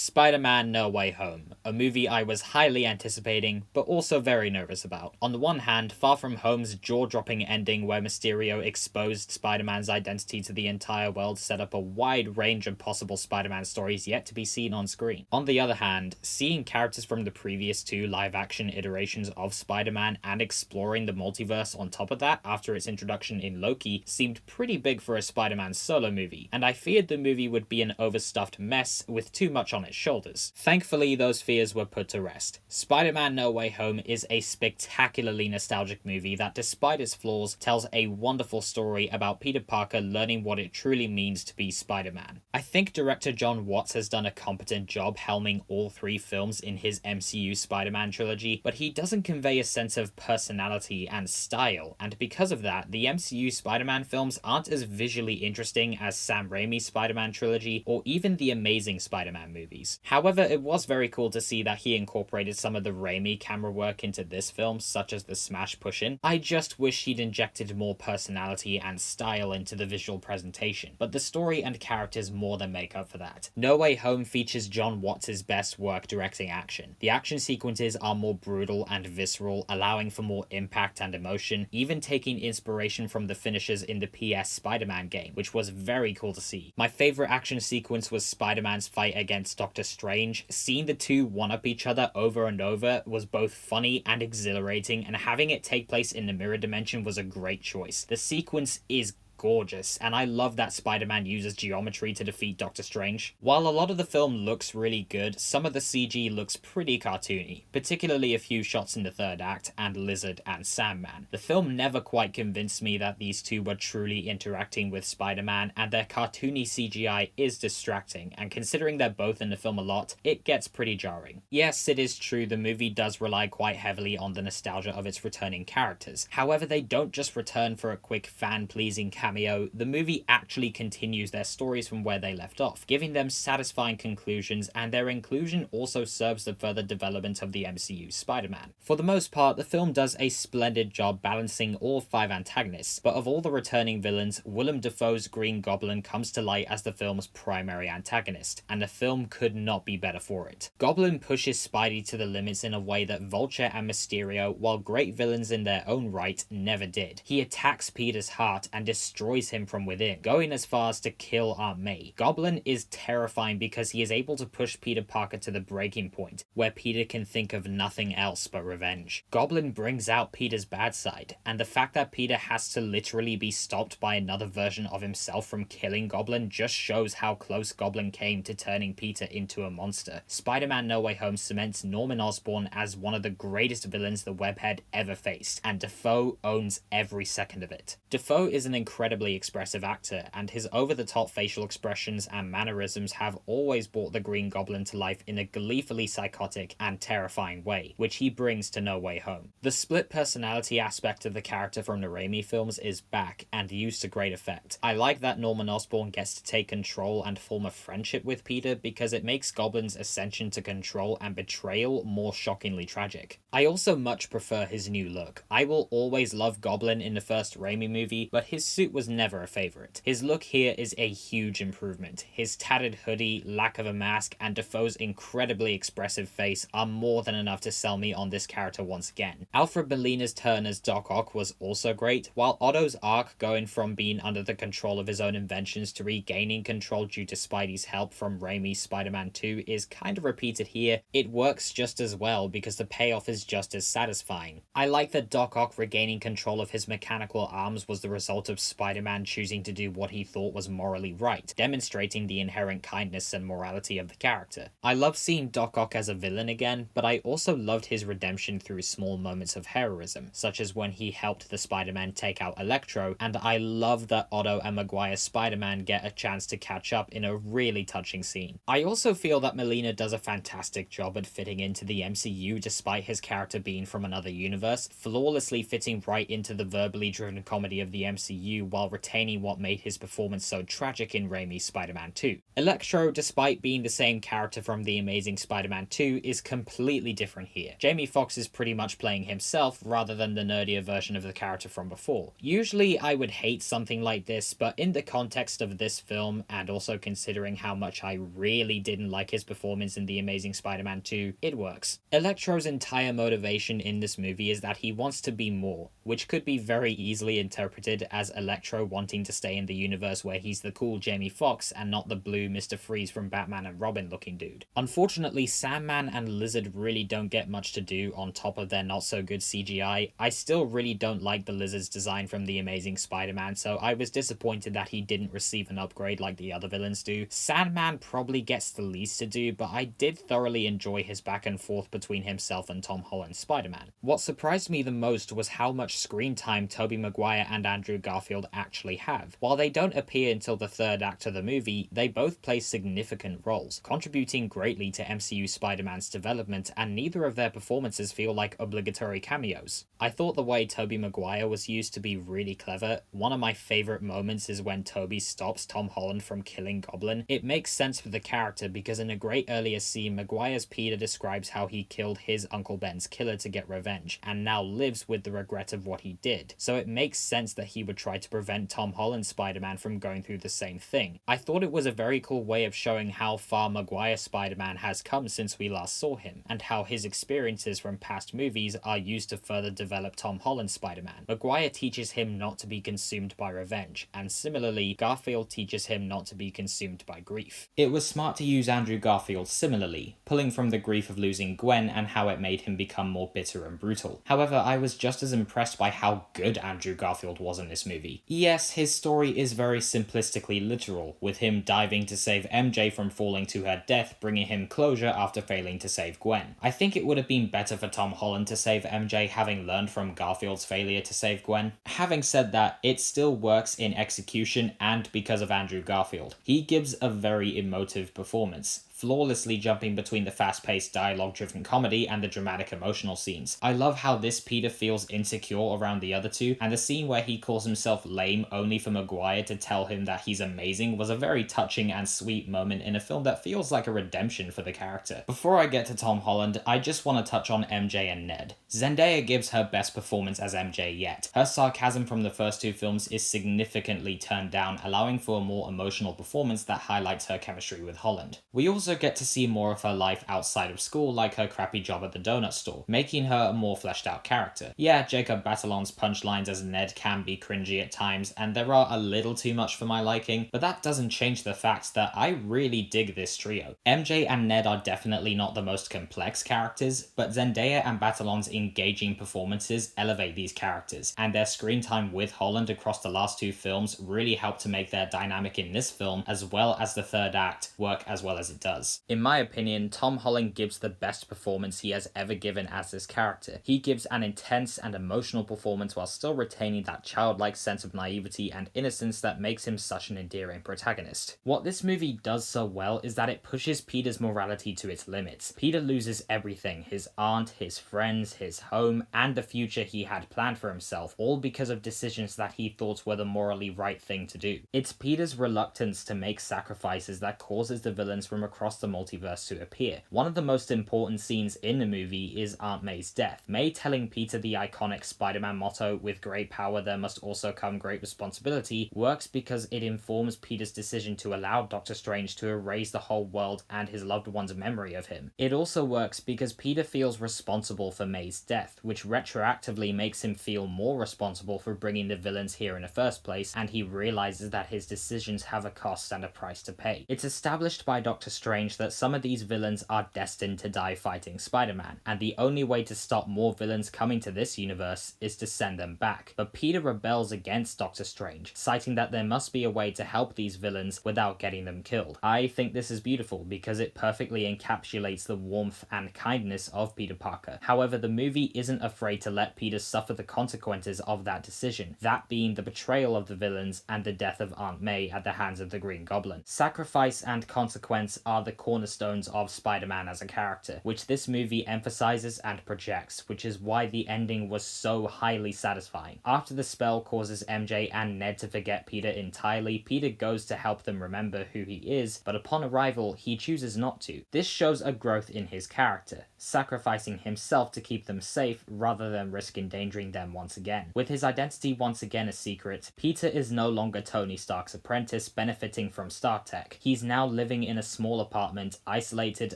Spider-Man No Way Home, a movie I was highly anticipating, but also very nervous about. On the one hand, Far From Home's jaw-dropping ending where Mysterio exposed Spider-Man's identity to the entire world set up a wide range of possible Spider-Man stories yet to be seen on screen. On the other hand, seeing characters from the previous two live-action iterations of Spider-Man and exploring the multiverse on top of that after its introduction in Loki seemed pretty big for a Spider-Man solo movie, and I feared the movie would be an overstuffed mess with too much on its shoulders. Thankfully, those fears were put to rest. Spider-Man No Way Home is a spectacularly nostalgic movie that, despite its flaws, tells a wonderful story about Peter Parker learning what it truly means to be Spider-Man. I think director Jon Watts has done a competent job helming all three films in his MCU Spider-Man trilogy, but he doesn't convey a sense of personality and style, and because of that, the MCU Spider-Man films aren't as visually interesting as Sam Raimi's Spider-Man trilogy or even the Amazing Spider-Man movies. However, it was very cool to see that he incorporated some of the Raimi camera work into this film, such as the smash push-in. I just wish he'd injected more personality and style into the visual presentation, but the story and characters more than make up for that. No Way Home features Jon Watts' best work directing action. The action sequences are more brutal and visceral, allowing for more impact and emotion, even taking inspiration from the finishes in the PS Spider-Man game, which was very cool to see. My favorite action sequence was Spider-Man's fight against Doctor Strange. Seeing the two one-up each other over and over was both funny and exhilarating, and having it take place in the mirror dimension was a great choice. The sequence is gorgeous, and I love that Spider-Man uses geometry to defeat Doctor Strange. While a lot of the film looks really good, some of the CG looks pretty cartoony, particularly a few shots in the third act and Lizard and Sandman. The film never quite convinced me that these two were truly interacting with Spider-Man, and their cartoony CGI is distracting, and considering they're both in the film a lot, it gets pretty jarring. Yes, it is true the movie does rely quite heavily on the nostalgia of its returning characters. However, they don't just return for a quick fan-pleasing cameo, the movie actually continues their stories from where they left off, giving them satisfying conclusions, and their inclusion also serves the further development of the MCU Spider-Man. For the most part, the film does a splendid job balancing all five antagonists, but of all the returning villains, Willem Dafoe's Green Goblin comes to light as the film's primary antagonist, and the film could not be better for it. Goblin pushes Spidey to the limits in a way that Vulture and Mysterio, while great villains in their own right, never did. He attacks Peter's heart and destroys him from within, going as far as to kill Aunt May. Goblin is terrifying because he is able to push Peter Parker to the breaking point, where Peter can think of nothing else but revenge. Goblin brings out Peter's bad side, and the fact that Peter has to literally be stopped by another version of himself from killing Goblin just shows how close Goblin came to turning Peter into a monster. Spider-Man No Way Home cements Norman Osborn as one of the greatest villains the web had ever faced, and Dafoe owns every second of it. Dafoe is an incredibly expressive actor, and his over-the-top facial expressions and mannerisms have always brought the Green Goblin to life in a gleefully psychotic and terrifying way, which he brings to No Way Home. The split personality aspect of the character from the Raimi films is back and used to great effect. I like that Norman Osborn gets to take control and form a friendship with Peter because it makes Goblin's ascension to control and betrayal more shockingly tragic. I also much prefer his new look. I will always love Goblin in the first Raimi movie, but his suit was never a favorite. His look here is a huge improvement. His tattered hoodie, lack of a mask, and Dafoe's incredibly expressive face are more than enough to sell me on this character once again. Alfred Molina's turn as Doc Ock was also great, while Otto's arc going from being under the control of his own inventions to regaining control due to Spidey's help from Raimi's Spider-Man 2 is kind of repeated here. It works just as well because the payoff is just as satisfying. I like that Doc Ock regaining control of his mechanical arms was the result of Spider-Man choosing to do what he thought was morally right, demonstrating the inherent kindness and morality of the character. I love seeing Doc Ock as a villain again, but I also loved his redemption through small moments of heroism, such as when he helped the Spider-Man take out Electro, and I love that Otto and Maguire's Spider-Man get a chance to catch up in a really touching scene. I also feel that Molina does a fantastic job at fitting into the MCU despite his character being from another universe, flawlessly fitting right into the verbally driven comedy of the MCU while retaining what made his performance so tragic in Raimi's Spider-Man 2. Electro, despite being the same character from The Amazing Spider-Man 2, is completely different here. Jamie Foxx is pretty much playing himself rather than the nerdier version of the character from before. Usually I would hate something like this, but in the context of this film, and also considering how much I really didn't like his performance in The Amazing Spider-Man 2, it works. Electro's entire motivation in this movie is that he wants to be more, which could be very easily interpreted as Electro wanting to stay in the universe where he's the cool Jamie Foxx and not the blue Mr. Freeze from Batman and Robin looking dude. Unfortunately, Sandman and Lizard really don't get much to do on top of their not so good CGI. I still really don't like the Lizard's design from The Amazing Spider-Man, so I was disappointed that he didn't receive an upgrade like the other villains do. Sandman probably gets the least to do, but I did thoroughly enjoy his back and forth between himself and Tom Holland's Spider-Man. What surprised me the most was how much screen time Tobey Maguire and Andrew Garfield actually have. While they don't appear until the third act of the movie, they both play significant roles, contributing greatly to MCU Spider-Man's development, and neither of their performances feel like obligatory cameos. I thought the way Tobey Maguire was used to be really clever. One of my favourite moments is when Tobey stops Tom Holland from killing Goblin. It makes sense for the character because in a great earlier scene, Maguire's Peter describes how he killed his Uncle Ben's killer to get revenge, and now lives with the regret of what he did. So it makes sense that he would try to prevent Tom Holland's Spider-Man from going through the same thing. I thought it was a very cool way of showing how far Maguire's Spider-Man has come since we last saw him, and how his experiences from past movies are used to further develop Tom Holland's Spider-Man. Maguire teaches him not to be consumed by revenge, and similarly, Garfield teaches him not to be consumed by grief. It was smart to use Andrew Garfield similarly, pulling from the grief of losing Gwen and how it made him become more bitter and brutal. However, I was just as impressed by how good Andrew Garfield was in this movie. Yes, his story is very simplistically literal, with him diving to save MJ from falling to her death, bringing him closure after failing to save Gwen. I think it would have been better for Tom Holland to save MJ, having learned from Garfield's failure to save Gwen. Having said that, it still works in execution and because of Andrew Garfield. He gives a very emotive performance, flawlessly jumping between the fast-paced dialogue-driven comedy and the dramatic emotional scenes. I love how this Peter feels insecure around the other two, and the scene where he calls himself lame only for Maguire to tell him that he's amazing was a very touching and sweet moment in a film that feels like a redemption for the character. Before I get to Tom Holland, I just want to touch on MJ and Ned. Zendaya gives her best performance as MJ yet. Her sarcasm from the first two films is significantly turned down, allowing for a more emotional performance that highlights her chemistry with Holland. We also get to see more of her life outside of school, like her crappy job at the donut store, making her a more fleshed out character. Yeah, Jacob Batalon's punchlines as Ned can be cringy at times, and there are a little too much for my liking, but that doesn't change the fact that I really dig this trio. MJ and Ned are definitely not the most complex characters, but Zendaya and Batalon's engaging performances elevate these characters, and their screen time with Holland across the last two films really helped to make their dynamic in this film, as well as the third act, work as well as it does. In my opinion, Tom Holland gives the best performance he has ever given as this character. He gives an intense and emotional performance while still retaining that childlike sense of naivety and innocence that makes him such an endearing protagonist. What this movie does so well is that it pushes Peter's morality to its limits. Peter loses everything: his aunt, his friends, his home, and the future he had planned for himself, all because of decisions that he thought were the morally right thing to do. It's Peter's reluctance to make sacrifices that causes the villains from across the multiverse to appear. One of the most important scenes in the movie is Aunt May's death. May telling Peter the iconic Spider-Man motto, "With great power there must also come great responsibility," works because it informs Peter's decision to allow Doctor Strange to erase the whole world and his loved one's memory of him. It also works because Peter feels responsible for May's death, which retroactively makes him feel more responsible for bringing the villains here in the first place, and he realizes that his decisions have a cost and a price to pay. It's established by Doctor Strange that some of these villains are destined to die fighting Spider-Man, and the only way to stop more villains coming to this universe is to send them back. But Peter rebels against Doctor Strange, citing that there must be a way to help these villains without getting them killed. I think this is beautiful because it perfectly encapsulates the warmth and kindness of Peter Parker. However, the movie isn't afraid to let Peter suffer the consequences of that decision, that being the betrayal of the villains and the death of Aunt May at the hands of the Green Goblin. Sacrifice and consequence are the the cornerstones of Spider-Man as a character, which this movie emphasizes and projects, which is why the ending was so highly satisfying. After the spell causes MJ and Ned to forget Peter entirely, Peter goes to help them remember who he is, but upon arrival, he chooses not to. This shows a growth in his character, sacrificing himself to keep them safe rather than risk endangering them once again. With his identity once again a secret, Peter is no longer Tony Stark's apprentice benefiting from Stark Tech. He's now living in a small apartment, isolated,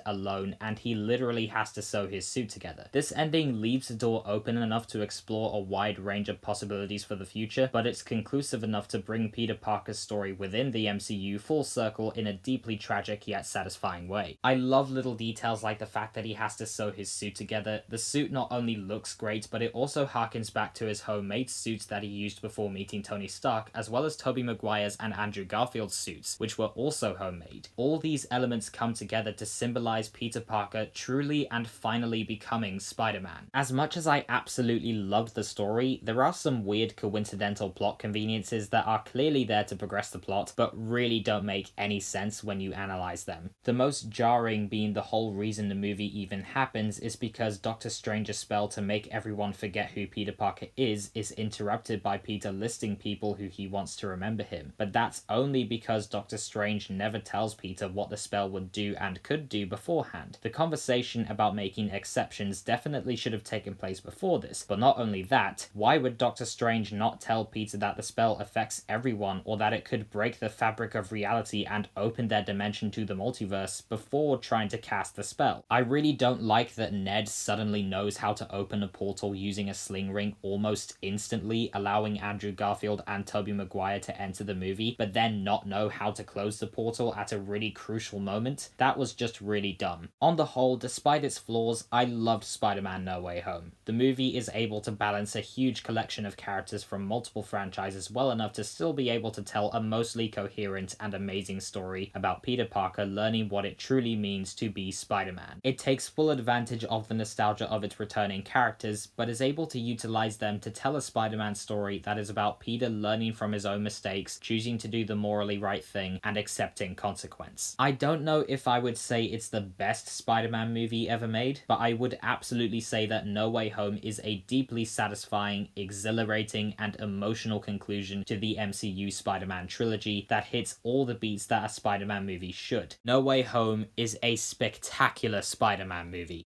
alone, and he literally has to sew his suit together. This ending leaves the door open enough to explore a wide range of possibilities for the future, but it's conclusive enough to bring Peter Parker's story within the MCU full circle in a deeply tragic yet satisfying way. I love little details like the fact that he has to sew his suit together. The suit not only looks great, but it also harkens back to his homemade suits that he used before meeting Tony Stark, as well as Tobey Maguire's and Andrew Garfield's suits, which were also homemade. All these elements come together to symbolize Peter Parker truly and finally becoming Spider-Man. As much as I absolutely love the story, there are some weird coincidental plot conveniences that are clearly there to progress the plot, but really don't make any sense when you analyze them. The most jarring being the whole reason the movie even happens is because Doctor Strange's spell to make everyone forget who Peter Parker is interrupted by Peter listing people who he wants to remember him, but that's only because Doctor Strange never tells Peter what the spell would do and could do beforehand. The conversation about making exceptions definitely should have taken place before this, but not only that, why would Doctor Strange not tell Peter that the spell affects everyone or that it could break the fabric of reality and open their dimension to the multiverse before trying to cast the spell? I really don't like that Ned suddenly knows how to open a portal using a sling ring almost instantly, allowing Andrew Garfield and Tobey Maguire to enter the movie, but then not know how to close the portal at a really crucial moment. That was just really dumb. On the whole, despite its flaws, I loved Spider-Man No Way Home. The movie is able to balance a huge collection of characters from multiple franchises well enough to still be able to tell a mostly coherent and amazing story about Peter Parker learning what it truly means to be Spider-Man. It takes full advantage of the nostalgia of its returning characters, but is able to utilize them to tell a Spider-Man story that is about Peter learning from his own mistakes, choosing to do the morally right thing, and accepting consequence. I don't know if I would say it's the best Spider-Man movie ever made, but I would absolutely say that No Way Home is a deeply satisfying, exhilarating, and emotional conclusion to the MCU Spider-Man trilogy that hits all the beats that a Spider-Man movie should. No Way Home is a spectacular Spider-Man movie.